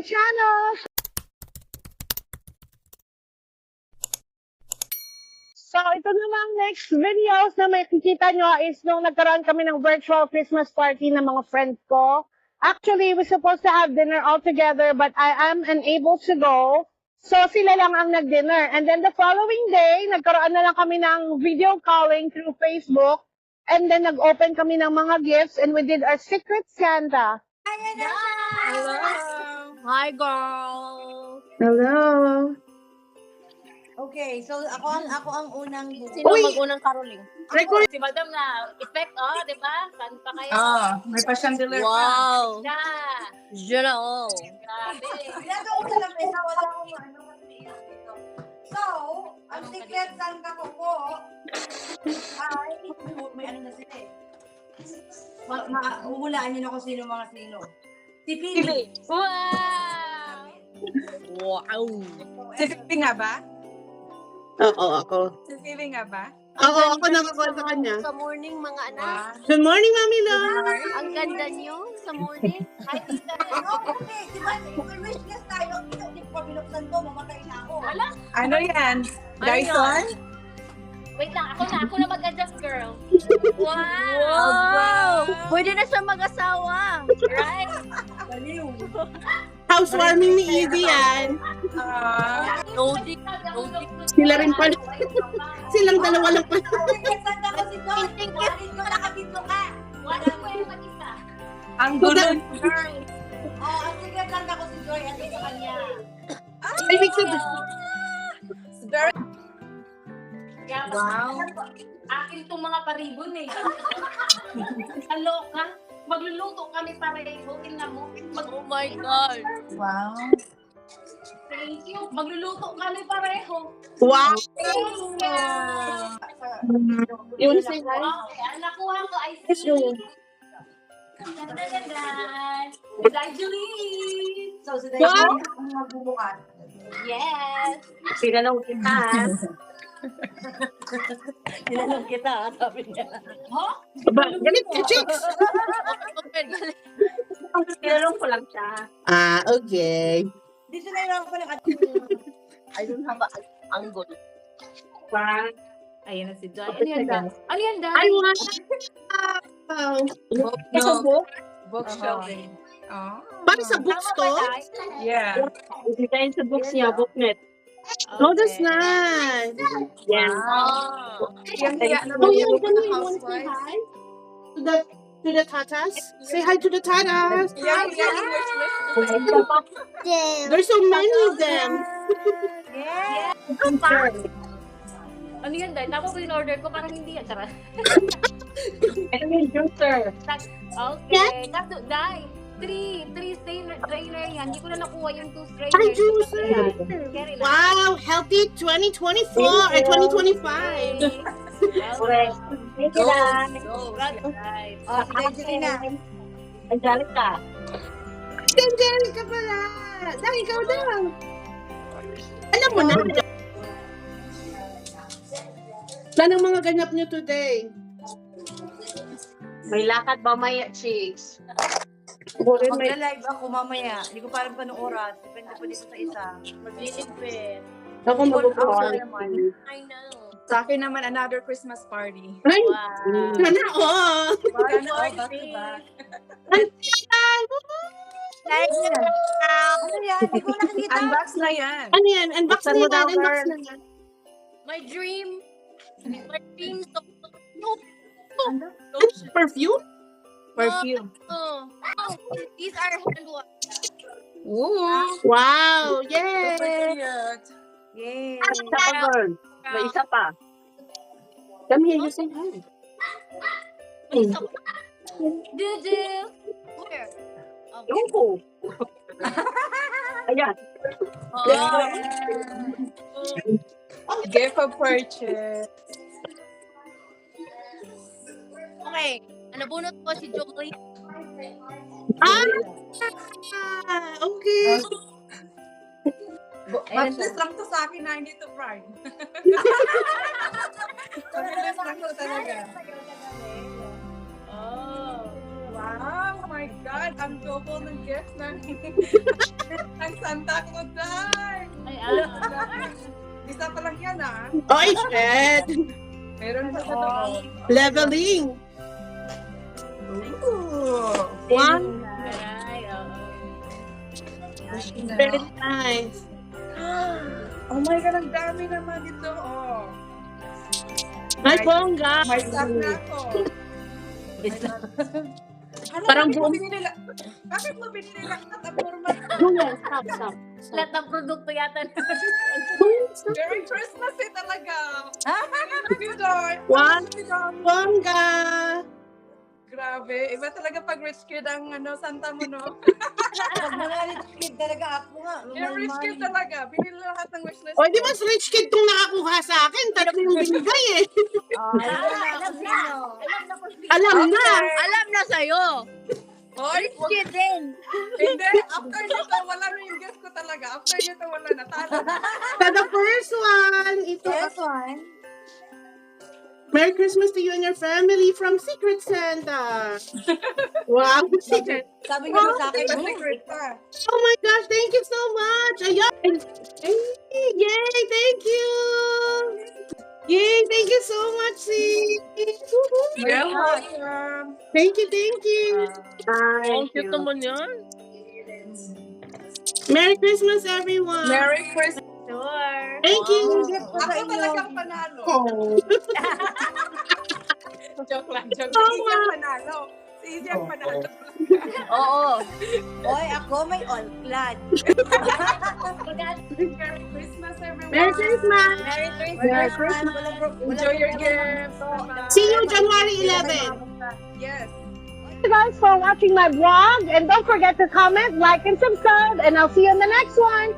my channel! So, ito namang next videos na makikita nyo is nung nagkaroon kami ng virtual Christmas party ng mga friends ko. Actually, we're supposed to have dinner all together, but I am unable to go. So, sila lang ang nag-dinner. And then the following day, nagkaroon na lang kami ng video calling through Facebook. And then nag-open kami ng mga gifts and we did our secret Santa. Hello. Hi, girl. Hello. Okay, so ako ang unang Sino Uy! mag-unang caroling? Record. Si Madam na effect, di ba? Santa kayo. May pa-chandelier Wow. pa. Diyan na, Grabe. Pinado ko sa lamesa, wala akong ano kasi dito. So, ang secret Santa ko po ay may ano na sila eh. Huhulaan niyo na kung sino mga sino. Si Pili. Wow. Wow. Si Phoebe nga ba? Oo, ako. Si Phoebe nga ba? Oo, ako nakakuha sa kanya. Sa morning, mga anak. Good morning, Mami Lo. Ang ganda niyo sa morning. Ay, tita. Oo, okay. Diba, wish guest tayo. Hindi ko pa binuksan to. Mamatay na ako. Wala. Ano yan? Dyson? Wait lang, ako na mag-adjust, girl. Wow. Pwede na siya mag-asawa. Right? Baliw. Housewarming ni Evie yan. Logic. Sila rin pala. Silang dalawa lang pala. Ang secret Santa ko si Don. Warin ko nakabito ka. Wala ko yung mag-isa. Ang gulo. Oh, ang secret Santa ko si Joy at sa kanya. Ay, big sabihin. Wow. Akin itong mga paribon eh. Kaloka. Magluluto kami pareho. Tingnan mo. Oh my God. Wow. Thank you. Magluluto kami pareho. Wow. Thank you. You wanna say hi? Okay, ang nakuha ko ay si... Dahil Julie. So, si Daya ang magbubukas. Yes. Tinanong kita. Tinanong kita, sabi niya. Huh? Galit ka, chicks. Tinanong ko lang siya. Ah, okay. Hindi siya nailangan pa ng I don't have an angle. Ayan na si Joy. Ano yan, Dan? Ano yan, Dan? I want. Sa book? Bookshelving. Oh. Para sa books to? Yeah. Design sa books niya, booklet. Oh, that's nice. Yeah. Yung kaya Oh, naman yeah, yung can mga you want to say housewives. hi? To the tatas? Say hi to the tatas. Yeah. There's so many of them. Ano yan, Dan? Tapos yung order ko, parang hindi yan. Tara. Ito yung juicer. Okay. Kaso, Dai. Three strainer yan. Hindi ko na nakuha yung 2 strainer. Ay, juicer. Carry lang. Wow, healthy 2024 or 2025. Correct. Thank you, Dan. Go. Right. Oh, si Angelina. Angelica. Angelica pala. Dahil ikaw daw. Alam mo na. Saan ang mga ganap niyo today? May lakad ba maya, chicks? Magla-live ako mamaya. Hindi ko parang pa ng oras. Depende po dito sa isa. Maglilipit. Ako mag-party. I know. Sa akin naman, another Christmas party. Ay, Wow. sana all. Sana all back to back. Ano yan? Hindi ko nakikita. Unbox na yan. Ano yan? Unbox na yan. Unbox na yan. My dream. My dream. Perfume? Perfume. Oh, these are hand wash. Ooh. Wow! Yay! Cute. Yay. Isa pa, girl. May isa pa. Come here, you say hi. Juju. Where? Okay. Yung ko. Ayan. Gift of purchase. Okay. Ano bunot ko si Jolie? Ah! Okay. Matlis lang to sa akin na hindi to prime. Matlis lang to talaga. Oh. Wow, my God. Ang double ng gift ng ng Santa Claus, Day. Ay, Isa pa lang yan, ah. Oy, shit! Meron pa sa loob. Leveling! Ooh. Wow, Ay, oo. very nice. Oh my God, ang dami naman ito, oh. Ay, bongga! May stock na ako. Ano, Parang bakit mo buong- binili la- Bakit mo binili lahat ang format? Stop. Lahat ng produkto yata. Merry Christmas eh talaga. Happy Joy. One. Happy Joy. Bongga! Grabe, iba talaga pag rich kid ang Santa mo, no? Pag mga rich kid talaga ako nga. Yung rich kid talaga, binili lahat ng wishlist. O, di mas rich kid tong nakakuha sa akin. Tatlo yung binigay eh. Alam niyo. Alam na! Alam na sa'yo. Oy, Kid din. hindi, after nito, wala na yung gift ko talaga. After nito, wala na. Talo. So the first one, ito. This one. Merry Christmas to you and your family from Secret Santa. Wow, secret. Sabi niyo sa akin, Ito secret pa. Oh my gosh, thank you so much. Ayan. Yay, thank you. Yay, thank you so much, sis. You're welcome. Thank you, thank you. Ang cute naman yan. Merry Christmas, everyone. Merry Christmas. Sure. Thank you. Ako talagang panalo. Oh. Joke lang, joke. Si Izzy ang panalo. Si Izzy ang panalo. Oo. Oy, ako may all clad. Merry Christmas, everyone. Merry Christmas. Merry Christmas. Enjoy your gifts. Bye-bye. See you January 11. Yes. Thank you guys for watching my vlog. And don't forget to comment, like, and subscribe. And I'll see you in the next one.